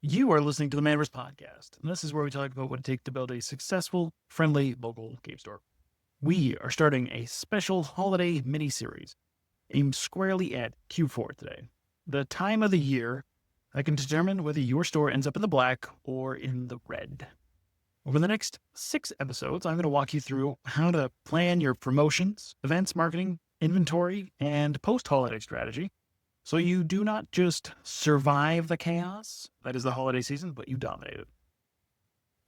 You are listening to the Manaverse Podcast, and this is where we talk about what it takes to build a successful, friendly local game store. We are starting a special holiday mini-series aimed squarely at Q4 today, the time of the year that can determine whether your store ends up in the black or in the red. Over the next 6 episodes, I'm going to walk you through how to plan your promotions, events, marketing, inventory, and post-holiday strategy, so you do not just survive the chaos that is the holiday season, but you dominate it.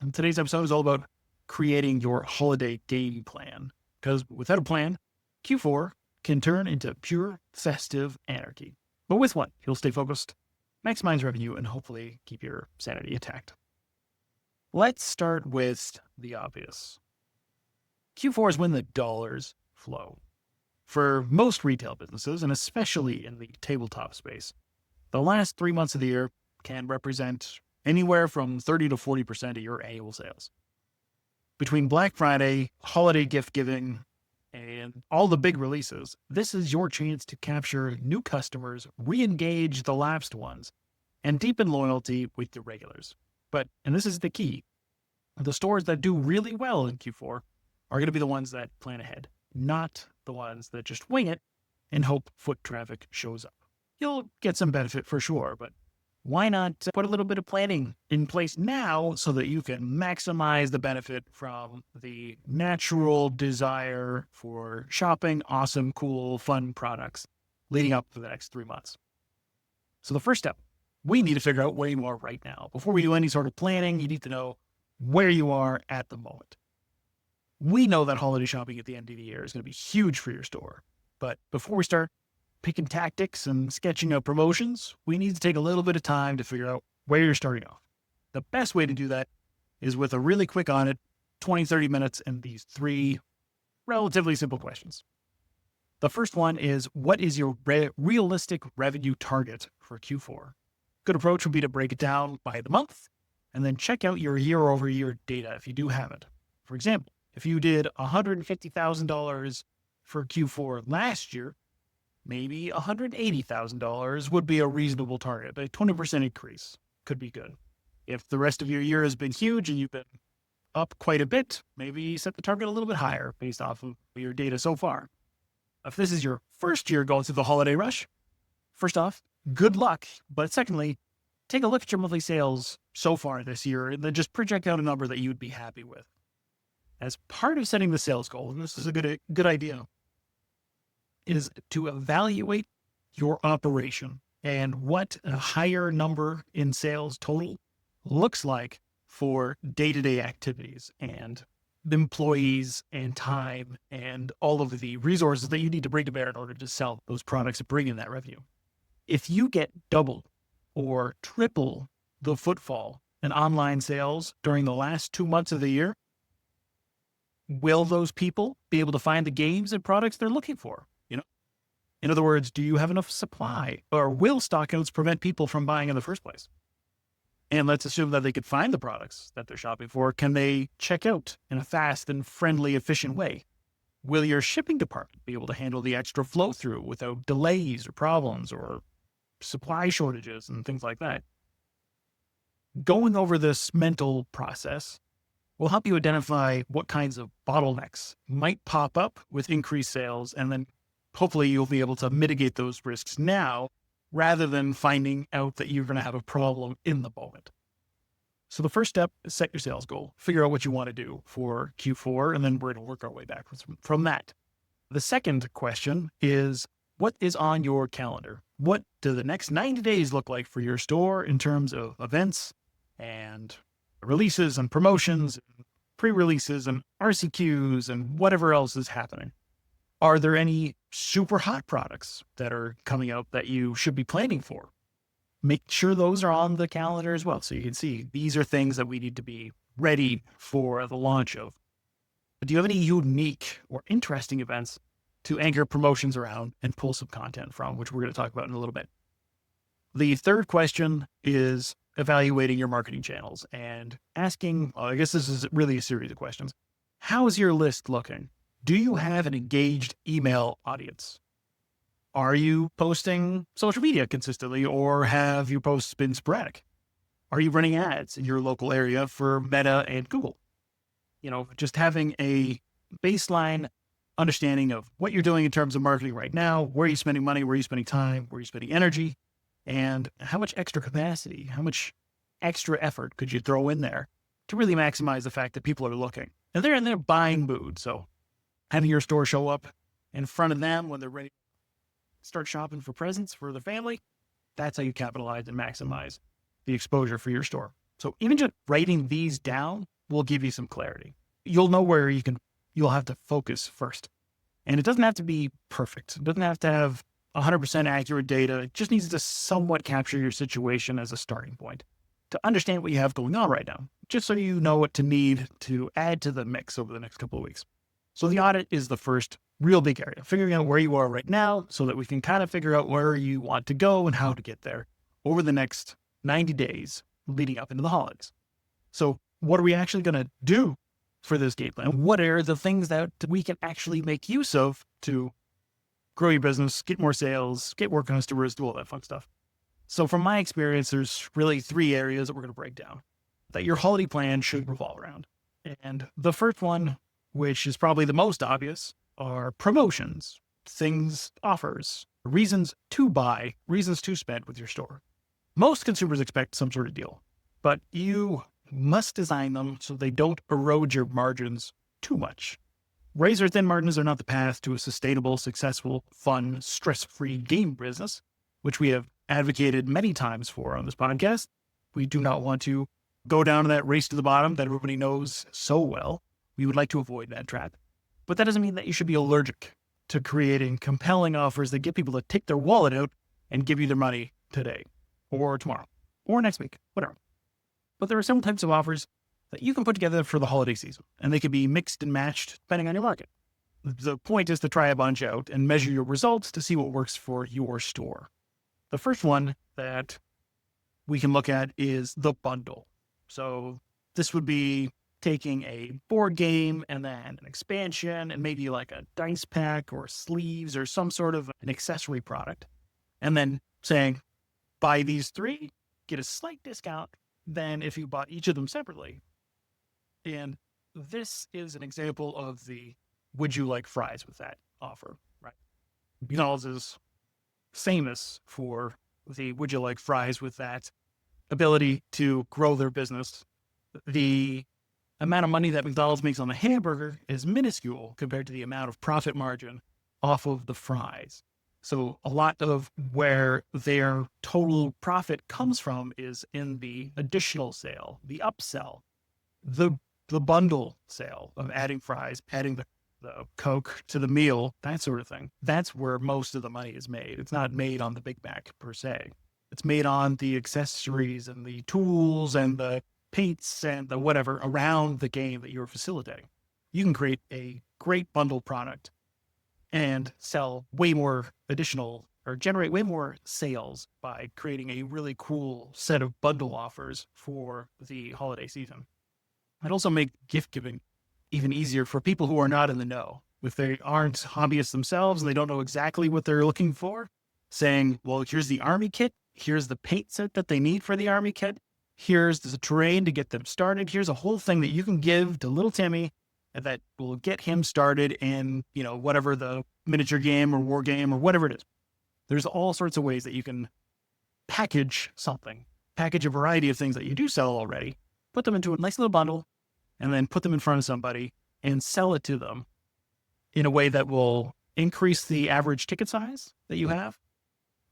And today's episode is all about creating your holiday game plan, because without a plan, Q4 can turn into pure festive anarchy. But with one, you'll stay focused, maximize revenue, and hopefully keep your sanity intact. Let's start with the obvious. Q4 is when the dollars flow. For most retail businesses, and especially in the tabletop space, the last 3 months of the year can represent anywhere from 30 to 40% of your annual sales. Between Black Friday, holiday gift giving, and all the big releases, this is your chance to capture new customers, re-engage the lapsed ones, and deepen loyalty with the regulars. And this is the key, the stores that do really well in Q4 are going to be the ones that plan ahead, not the ones that just wing it and hope foot traffic shows up. You'll get some benefit for sure, but why not put a little bit of planning in place now so that you can maximize the benefit from the natural desire for shopping awesome, cool, fun products leading up for the next 3 months. So the first step, we need to figure out where you are right now. Before we do any sort of planning, you need to know where you are at the moment. We know that holiday shopping at the end of the year is going to be huge for your store. But before we start picking tactics and sketching out promotions, we need to take a little bit of time to figure out where you're starting off. The best way to do that is with a really quick audit, 20, 30 minutes, and these 3 relatively simple questions. The first one is, what is your realistic revenue target for Q4? Good approach would be to break it down by the month and then check out your year-over-year data if you do have it. For example, if you did $150,000 for Q4 last year, maybe $180,000 would be a reasonable target. A 20% increase could be good. If the rest of your year has been huge and you've been up quite a bit, maybe set the target a little bit higher based off of your data so far. If this is your first year going through the holiday rush, first off, good luck. But secondly, take a look at your monthly sales so far this year and then just project out a number that you'd be happy with. As part of setting the sales goal, and this is a good idea, is to evaluate your operation and what a higher number in sales total looks like for day-to-day activities and the employees and time and all of the resources that you need to bring to bear in order to sell those products and bring in that revenue. If you get double or triple the footfall in online sales during the last 2 months of the year, will those people be able to find the games and products they're looking for? In other words, do you have enough supply, or will stockouts prevent people from buying in the first place? And let's assume that they could find the products that they're shopping for. Can they check out in a fast and friendly, efficient way? Will your shipping department be able to handle the extra flow through without delays or problems or supply shortages and things like that? Going over this mental process will help you identify what kinds of bottlenecks might pop up with increased sales, and then hopefully you'll be able to mitigate those risks now rather than finding out that you're going to have a problem in the moment. So the first step is set your sales goal, figure out what you want to do for Q4, and then we're going to work our way backwards from that. The second question is, what is on your calendar? What do the next 90 days look like for your store in terms of events and releases and promotions, and pre-releases and RCQs and whatever else is happening? Are there any super hot products that are coming out that you should be planning for? Make sure those are on the calendar as well, so you can see these are things that we need to be ready for the launch of. But do you have any unique or interesting events to anchor promotions around and pull some content from, which we're going to talk about in a little bit? The third question is evaluating your marketing channels and asking, I guess this is really a series of questions. How is your list looking? Do you have an engaged email audience? Are you posting social media consistently, or have your posts been sporadic? Are you running ads in your local area for Meta and Google? Just having a baseline understanding of what you're doing in terms of marketing right now, where are you spending money, where are you spending time, where are you spending energy, and how much extra capacity, how much extra effort could you throw in there to really maximize the fact that people are looking. And they're in their buying mood. So having your store show up in front of them when they're ready to start shopping for presents for their family, that's how you capitalize and maximize the exposure for your store. So even just writing these down will give you some clarity. You'll know where you'll have to focus first. And it doesn't have to be perfect. It doesn't have to have 100% accurate data. It just needs to somewhat capture your situation as a starting point to understand what you have going on right now, just so you know what to need to add to the mix over the next couple of weeks. So the audit is the first real big area, figuring out where you are right now so that we can kind of figure out where you want to go and how to get there over the next 90 days leading up into the holidays. So what are we actually going to do for this game plan? What are the things that we can actually make use of to grow your business, get more sales, get more customers, do all that fun stuff? So from my experience, there's really 3 areas that we're going to break down that your holiday plan should revolve around. And the first one, which is probably the most obvious, are promotions, things, offers, reasons to buy, reasons to spend with your store. Most consumers expect some sort of deal, but you must design them so they don't erode your margins too much. Razor thin margins are not the path to a sustainable, successful, fun, stress-free game business, which we have advocated many times for on this podcast. We do not want to go down to that race to the bottom that everybody knows so well. We would like to avoid that trap. But that doesn't mean that you should be allergic to creating compelling offers that get people to take their wallet out and give you their money today or tomorrow or next week, whatever. But there are some types of offers that you can put together for the holiday season, and they can be mixed and matched depending on your market. The point is to try a bunch out and measure your results to see what works for your store. The first one that we can look at is the bundle. So this would be taking a board game and then an expansion and maybe like a dice pack or sleeves or some sort of an accessory product, and then saying, buy these 3, get a slight discount than if you bought each of them separately. And this is an example of the would you like fries with that offer, right? McDonald's is famous for the would you like fries with that ability to grow their business. The amount of money that McDonald's makes on the hamburger is minuscule compared to the amount of profit margin off of the fries. So a lot of where their total profit comes from is in the additional sale, the upsell, the bundle sale of adding fries, adding the Coke to the meal, that sort of thing. That's where most of the money is made. It's not made on the Big Mac per se. It's made on the accessories and the tools and the paints and the whatever around the game that you're facilitating. You can create a great bundle product and sell way more additional or generate way more sales by creating a really cool set of bundle offers for the holiday season. I'd also make gift giving even easier for people who are not in the know. If they aren't hobbyists themselves and they don't know exactly what they're looking for, saying, well, here's the army kit, here's the paint set that they need for the army kit, here's the terrain to get them started, here's a whole thing that you can give to little Timmy that will get him started in, whatever the miniature game or war game or whatever it is. There's all sorts of ways that you can package something, package a variety of things that you do sell already, put them into a nice little bundle, and then put them in front of somebody and sell it to them in a way that will increase the average ticket size that you have,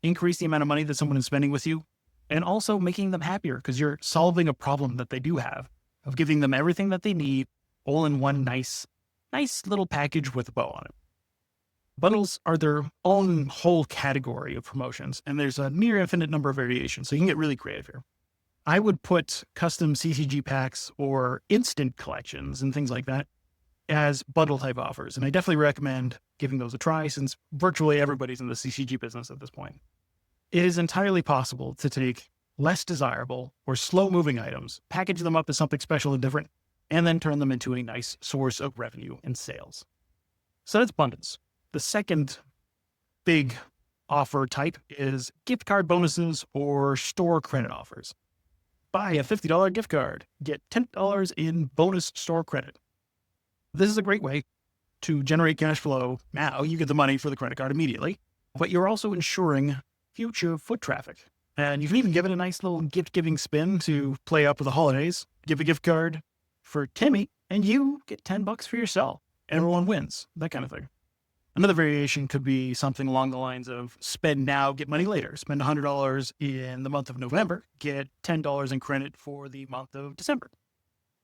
increase the amount of money that someone is spending with you, and also making them happier because you're solving a problem that they do have of giving them everything that they need all in one nice little package with a bow on it. Bundles are their own whole category of promotions, and there's a near infinite number of variations, so you can get really creative here. I would put custom CCG packs or instant collections and things like that as bundle type offers. And I definitely recommend giving those a try since virtually everybody's in the CCG business at this point. It is entirely possible to take less desirable or slow moving items, package them up as something special and different, and then turn them into a nice source of revenue and sales. So that's bundles. The second big offer type is gift card bonuses or store credit offers. Buy a $50 gift card, get $10 in bonus store credit. This is a great way to generate cash flow. Now you get the money for the credit card immediately, but you're also ensuring future foot traffic. And you can even give it a nice little gift-giving spin to play up with the holidays. Give a gift card for Timmy, and you get $10 for yourself. Everyone wins, that kind of thing. Another variation could be something along the lines of spend now, get money later. Spend $100 in the month of November, get $10 in credit for the month of December.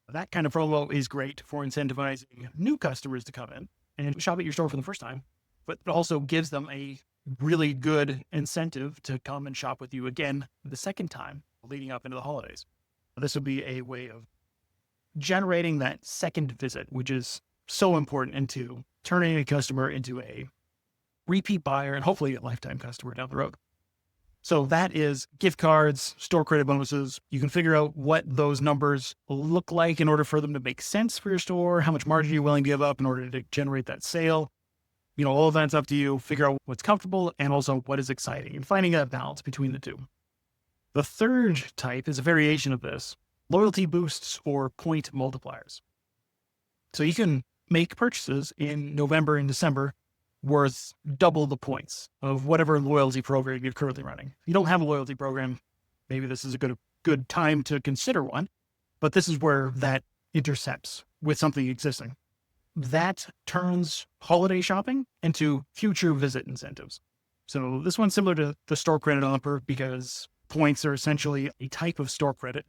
That kind of promo is great for incentivizing new customers to come in and shop at your store for the first time, but it also gives them a really good incentive to come and shop with you again the second time leading up into the holidays. This would be a way of generating that second visit, which is so important into turning a customer into a repeat buyer and hopefully a lifetime customer down the road. So that is gift cards, store credit bonuses. You can figure out what those numbers look like in order for them to make sense for your store, how much margin you're willing to give up in order to generate that sale. All of that's up to you. Figure out what's comfortable and also what is exciting and finding a balance between the two. The third type is a variation of this, loyalty boosts or point multipliers. So you can make purchases in November and December worth double the points of whatever loyalty program you're currently running. If you don't have a loyalty program, maybe this is a good time to consider one, but this is where that intercepts with something existing. That turns holiday shopping into future visit incentives. So this one's similar to the store credit offer because points are essentially a type of store credit.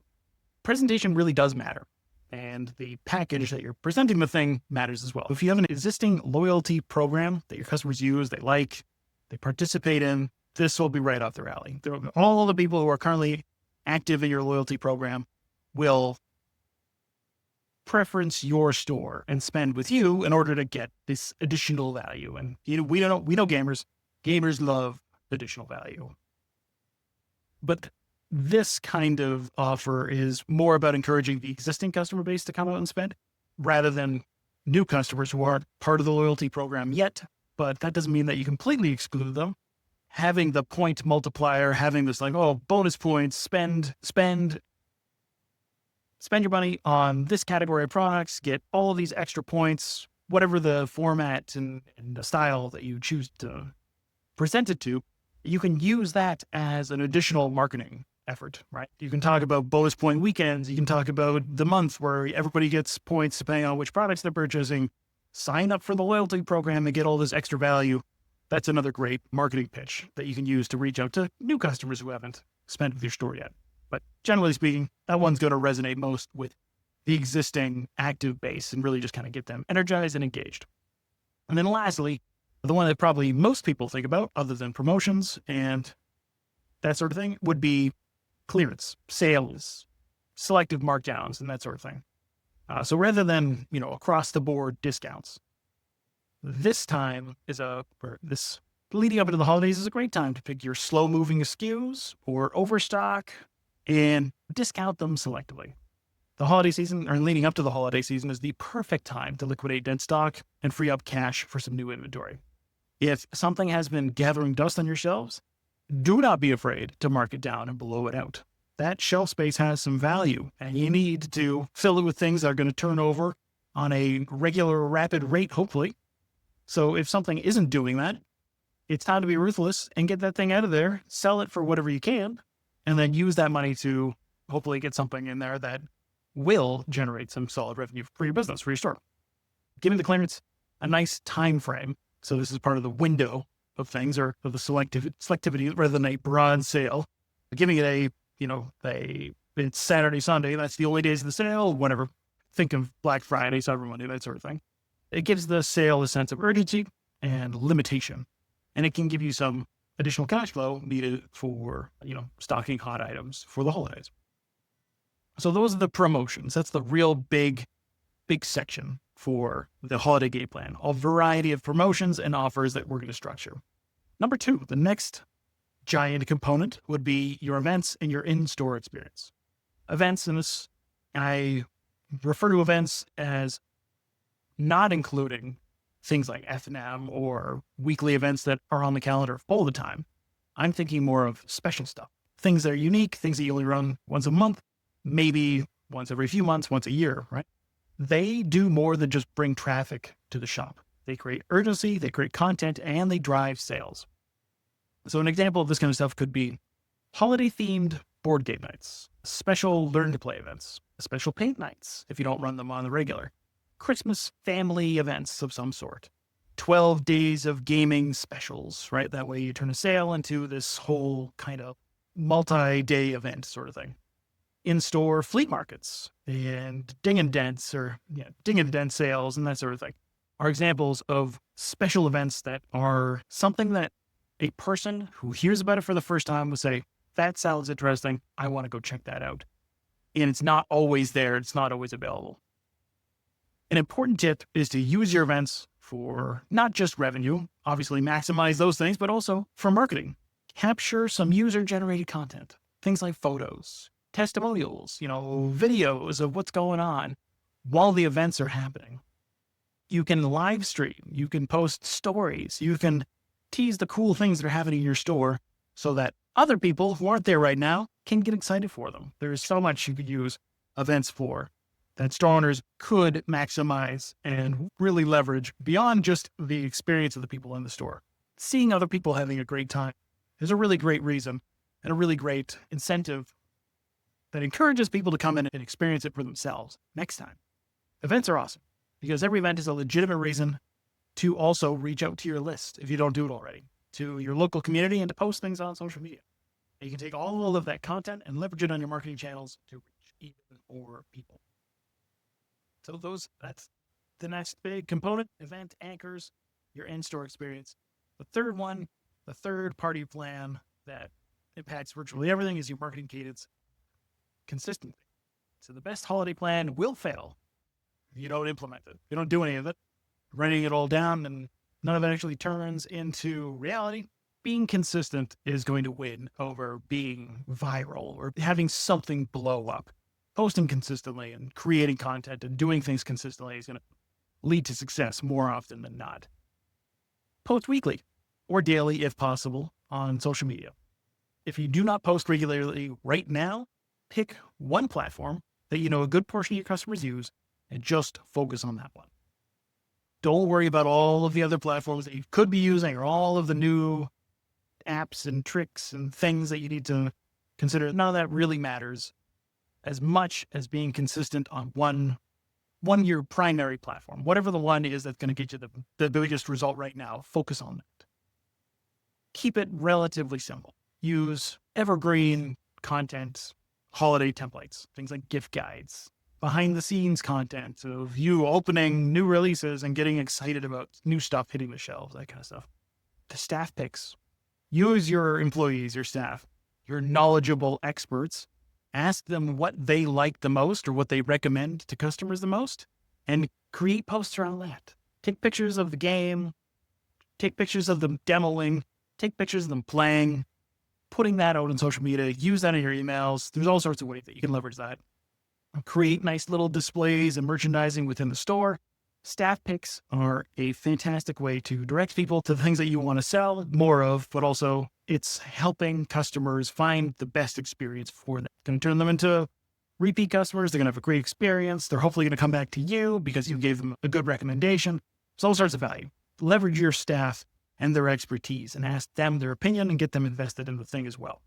Presentation really does matter. And the package that you're presenting the thing matters as well. If you have an existing loyalty program that your customers use, they like, they participate in, this will be right up their alley. All the people who are currently active in your loyalty program will preference your store and spend with you in order to get this additional value. And we know gamers love additional value. But this kind of offer is more about encouraging the existing customer base to come out and spend rather than new customers who aren't part of the loyalty program yet. But that doesn't mean that you completely exclude them. Having the point multiplier, having this bonus points, spend your money on this category of products, get all of these extra points, whatever the format and the style that you choose to present it to, you can use that as an additional marketing effort, right? You can talk about bonus point weekends. You can talk about the month where everybody gets points depending on which products they're purchasing. Sign up for the loyalty program and get all this extra value. That's another great marketing pitch that you can use to reach out to new customers who haven't spent with your store yet. But generally speaking, that one's going to resonate most with the existing active base and really just kind of get them energized and engaged. And then lastly, the one that probably most people think about other than promotions and that sort of thing would be clearance, sales, selective markdowns, and that sort of thing. So rather than, across the board discounts, this time this leading up into the holidays is a great time to pick your slow moving SKUs or overstock and discount them selectively. The holiday season, or leading up to the holiday season, is the perfect time to liquidate dead stock and free up cash for some new inventory. If something has been gathering dust on your shelves, do not be afraid to mark it down and blow it out. That shelf space has some value, and you need to fill it with things that are going to turn over on a regular, rapid rate, hopefully. So if something isn't doing that, it's time to be ruthless and get that thing out of there, sell it for whatever you can, and then use that money to hopefully get something in there that will generate some solid revenue for your business, for your store. Giving the clearance a nice time frame. So this is part of the window of things, or of the selectivity rather than a broad sale. Giving it it's Saturday, Sunday, that's the only days of the sale, whatever. Think of Black Friday, Cyber Monday, that sort of thing. It gives the sale a sense of urgency and limitation. And it can give you some additional cash flow needed for, stocking hot items for the holidays. So those are the promotions. That's the real big section for the holiday game plan. A variety of promotions and offers that we're going to structure. Number 2, the next giant component would be your events and your in-store experience. Events, in this, I refer to events as not including things like F&M or weekly events that are on the calendar all the time. I'm thinking more of special stuff, things that are unique, things that you only run once a month, maybe once every few months, once a year, right? They do more than just bring traffic to the shop. They create urgency, they create content, and they drive sales. So an example of this kind of stuff could be holiday-themed board game nights, special learn-to-play events, special paint nights if you don't run them on the regular, Christmas family events of some sort, 12 days of gaming specials, right? That way you turn a sale into this whole kind of multi-day event sort of thing. In-store flea markets and ding and dent sales and that sort of thing are examples of special events that are something that a person who hears about it for the first time will say, that sounds interesting. I want to go check that out. And it's not always there. It's not always available. An important tip is to use your events for not just revenue, obviously maximize those things, but also for marketing. Capture some user-generated content, things like photos, testimonials, videos of what's going on while the events are happening. You can live stream, you can post stories, you can tease the cool things that are happening in your store so that other people who aren't there right now can get excited for them. There's so much you could use events for that store owners could maximize and really leverage beyond just the experience of the people in the store. Seeing other people having a great time is a really great reason and a really great incentive that encourages people to come in and experience it for themselves next time. Events are awesome because every event is a legitimate reason to also reach out to your list, if you don't do it already, to your local community and to post things on social media. And you can take all of that content and leverage it on your marketing channels to reach even more people. So that's the next big component, event anchors, your in-store experience. The third one, the third-party plan that impacts virtually everything is your marketing cadence consistently. So the best holiday plan will fail if you don't implement it. If you don't do any of it, writing it all down and none of it actually turns into reality. Being consistent is going to win over being viral or having something blow up. Posting consistently and creating content and doing things consistently is going to lead to success more often than not. Post weekly or daily if possible on social media. If you do not post regularly right now, pick one platform that you know a good portion of your customers use and just focus on that one. Don't worry about all of the other platforms that you could be using or all of the new apps and tricks and things that you need to consider. None of that really matters as much as being consistent on one your primary platform. Whatever the one is that's going to get you the biggest result right now, focus on that. Keep it relatively simple. Use evergreen content, holiday templates, things like gift guides, behind the scenes content of you opening new releases and getting excited about new stuff hitting the shelves, that kind of stuff. The staff picks. Use your employees, your staff, your knowledgeable experts. Ask them what they like the most or what they recommend to customers the most and create posts around that. Take pictures of the game, take pictures of them demoing, take pictures of them playing, putting that out on social media, use that in your emails. There's all sorts of ways that you can leverage that. Create nice little displays and merchandising within the store. Staff picks are a fantastic way to direct people to the things that you want to sell more of, but also it's helping customers find the best experience for them. It's going to turn them into repeat customers. They're going to have a great experience. They're hopefully going to come back to you because you gave them a good recommendation. It's all sorts of value. Leverage your staff and their expertise and ask them their opinion and get them invested in the thing as well.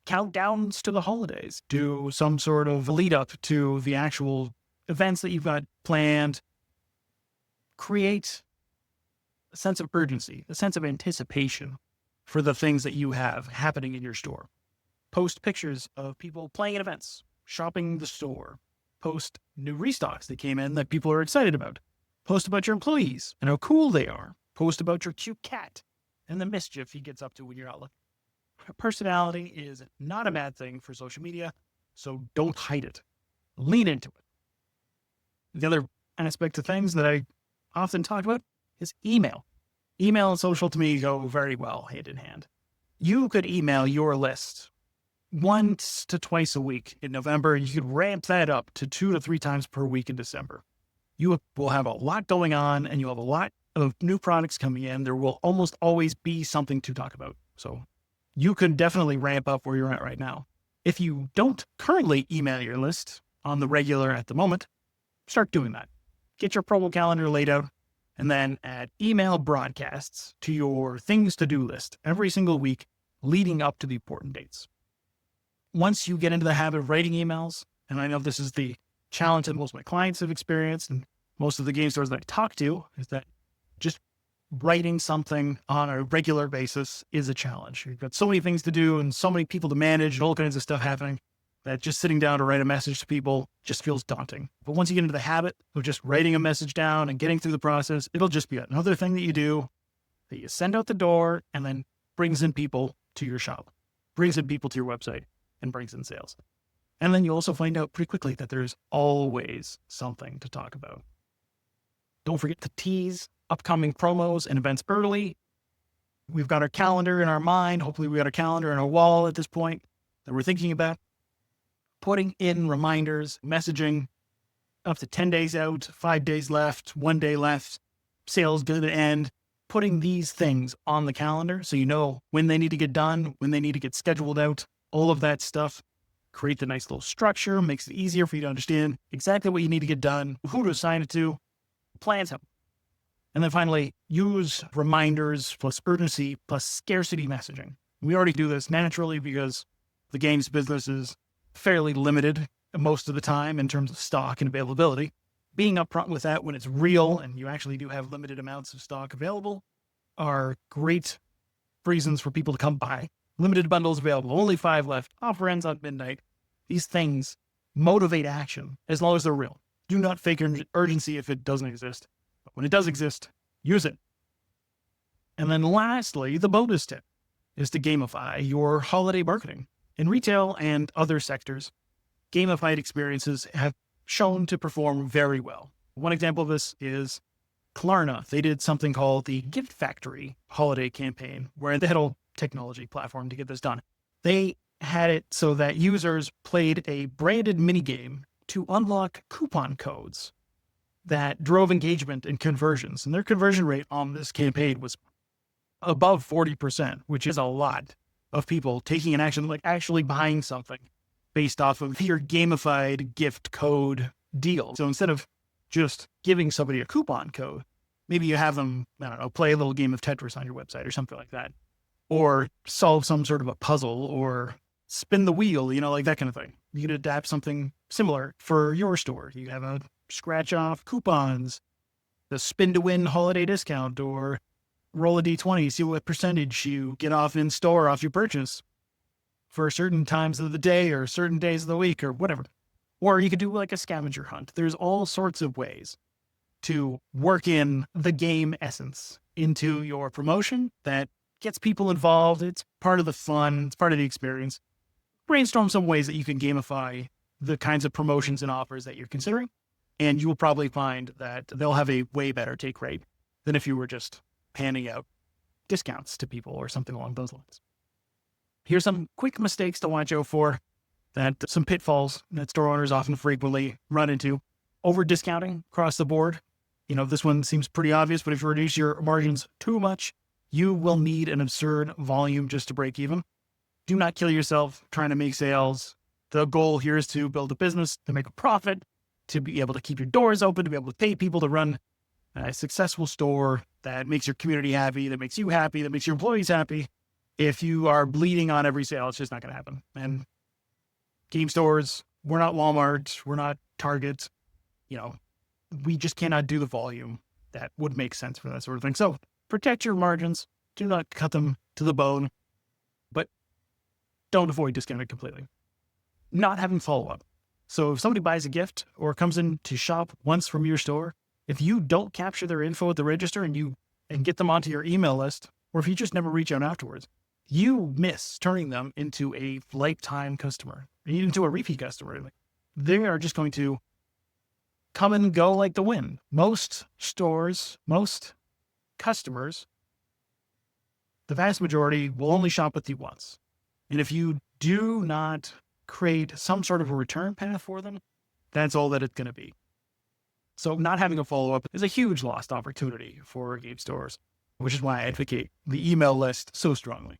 Countdowns to the holidays. Do some sort of lead up to the actual events that you've got planned. Create a sense of urgency, a sense of anticipation for the things that you have happening in your store. Post pictures of people playing at events, shopping the store. Post new restocks that came in that people are excited about. Post about your employees and how cool they are. Post about your cute cat and the mischief he gets up to when you're not looking. Personality is not a bad thing for social media, so don't hide it. Lean into it. The other aspect of things that I often talk about is email. Email and social to me go very well hand in hand. You could email your list once to twice a week in November, and you could ramp that up to 2 to 3 times per week in December. You will have a lot going on and you have a lot of new products coming in. There will almost always be something to talk about. So you could definitely ramp up where you're at right now. If you don't currently email your list on the regular at the moment, start doing that. Get your promo calendar laid out, and then add email broadcasts to your things to do list every single week leading up to the important dates. Once you get into the habit of writing emails, and I know this is the challenge that most of my clients have experienced and most of the game stores that I talk to, is that just writing something on a regular basis is a challenge. You've got so many things to do and so many people to manage and all kinds of stuff happening that just sitting down to write a message to people just feels daunting. But once you get into the habit of just writing a message down and getting through the process, it'll just be another thing that you do that you send out the door and then brings in people to your shop, brings in people to your website, and brings in sales. And then you also find out pretty quickly that there's always something to talk about. Don't forget to tease upcoming promos and events early. We've got our calendar in our mind. Hopefully we got our calendar in our wall at this point that we're thinking about. Putting in reminders, messaging up to 10 days out, 5 days left, 1 day left, sales good to end. Putting these things on the calendar so you know when they need to get done, when they need to get scheduled out, all of that stuff. Create the nice little structure, makes it easier for you to understand exactly what you need to get done, who to assign it to, plans help. And then finally, use reminders plus urgency plus scarcity messaging. We already do this naturally because the games business is fairly limited most of the time in terms of stock and availability. Being upfront with that when it's real and you actually do have limited amounts of stock available are great reasons for people to come buy. Limited bundles available, only 5 left, offer ends on midnight. These things motivate action as long as they're real. Do not fake urgency if it doesn't exist. But when it does exist, use it. And then lastly, the bonus tip is to gamify your holiday marketing. In retail and other sectors, gamified experiences have shown to perform very well. One example of this is Klarna. They did something called the Gift Factory holiday campaign, where they had a technology platform to get this done. They had it so that users played a branded minigame to unlock coupon codes that drove engagement and conversions. And their conversion rate on this campaign was above 40%, which is a lot of people taking an action, like actually buying something based off of your gamified gift code deal. So instead of just giving somebody a coupon code, maybe you have them, I don't know, play a little game of Tetris on your website or something like that, or solve some sort of a puzzle or spin the wheel, like that kind of thing. You could adapt something similar for your store. You have a scratch off coupons, the spin to win holiday discount, or roll a D20, see what percentage you get off in store off your purchase for certain times of the day or certain days of the week or whatever. Or you could do like a scavenger hunt. There's all sorts of ways to work in the game essence into your promotion that gets people involved. It's part of the fun. It's part of the experience. Brainstorm some ways that you can gamify the kinds of promotions and offers that you're considering. And you will probably find that they'll have a way better take rate than if you were just handing out discounts to people or something along those lines. Here's some quick mistakes to watch out for, that some pitfalls that store owners often frequently run into. Over discounting across the board. This one seems pretty obvious, but if you reduce your margins too much, you will need an absurd volume just to break even. Do not kill yourself trying to make sales. The goal here is to build a business, to make a profit, to be able to keep your doors open, to be able to pay people to run a successful store that makes your community happy, that makes you happy, that makes your employees happy. If you are bleeding on every sale, it's just not going to happen. And game stores, we're not Walmart, we're not Target. We just cannot do the volume that would make sense for that sort of thing. So protect your margins. Do not cut them to the bone, but don't avoid discounting completely. Not having follow-up. So if somebody buys a gift or comes in to shop once from your store, if you don't capture their info at the register and get them onto your email list, or if you just never reach out afterwards, you miss turning them into a lifetime customer, into a repeat customer. They are just going to come and go like the wind. Most stores, most customers, the vast majority will only shop with you once. And if you do not create some sort of a return path for them, that's all that it's going to be. So not having a follow-up is a huge lost opportunity for game stores, which is why I advocate the email list so strongly.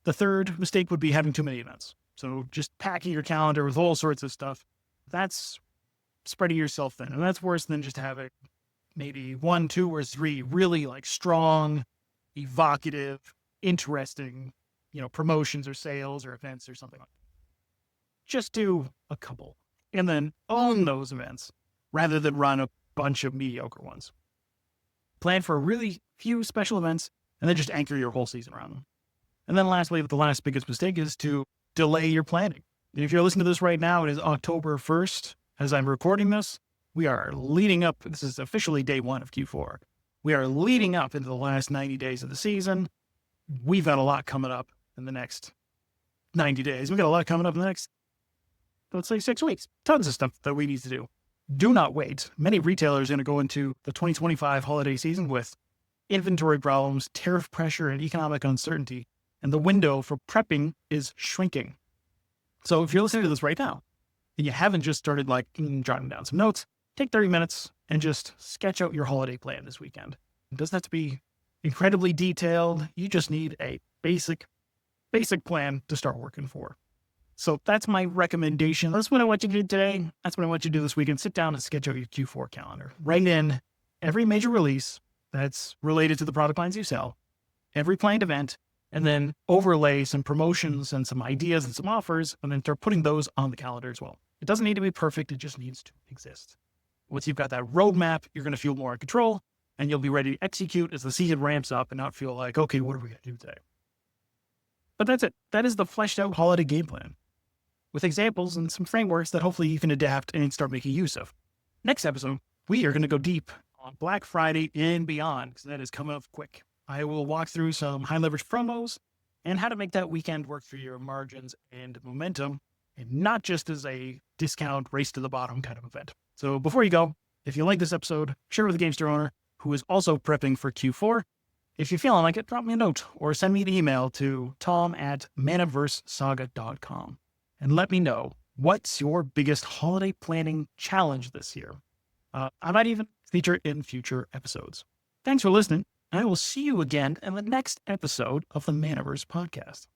The third mistake would be having too many events. So just packing your calendar with all sorts of stuff, that's spreading yourself thin. And that's worse than just having maybe 1, 2, or 3 really like strong, evocative, interesting, promotions or sales or events or something like that. Just do a couple and then own those events rather than run a bunch of mediocre ones. Plan for really few special events and then just anchor your whole season around them. And then lastly, the last biggest mistake is to delay your planning. If you're listening to this right now, it is October 1st. As I'm recording this, we are leading up. This is officially day 1 of Q4. We are leading up into the last 90 days of the season. We've got a lot coming up in the next 90 days. We've got a lot coming up in the next, let's say, 6 weeks. Tons of stuff that we need to do. Do not wait. Many retailers are going to go into the 2025 holiday season with inventory problems, tariff pressure, and economic uncertainty. And the window for prepping is shrinking. So if you're listening to this right now, and you haven't just started jotting down some notes, take 30 minutes and just sketch out your holiday plan this weekend. It doesn't have to be incredibly detailed. You just need a basic plan to start working for. So that's my recommendation. That's what I want you to do today. That's what I want you to do this weekend. Sit down and sketch out your Q4 calendar. Write in every major release that's related to the product lines you sell, every planned event, and then overlay some promotions and some ideas and some offers, and then start putting those on the calendar as well. It doesn't need to be perfect. It just needs to exist. Once you've got that roadmap, you're going to feel more in control, and you'll be ready to execute as the season ramps up and not feel like, okay, what are we going to do today? But that's it. That is the fleshed out holiday game plan with examples and some frameworks that hopefully you can adapt and start making use of. Next episode, we are going to go deep on Black Friday and beyond, because that is coming up quick. I will walk through some high leverage promos and how to make that weekend work for your margins and momentum, and not just as a discount race to the bottom kind of event. So before you go, if you like this episode, share it with a Game Store owner who is also prepping for Q4. If you're feeling like it, drop me a note or send me an email to tom@manaversesaga.com and let me know what's your biggest holiday planning challenge this year. I might even feature it in future episodes. Thanks for listening. I will see you again in the next episode of the Manaverse Podcast.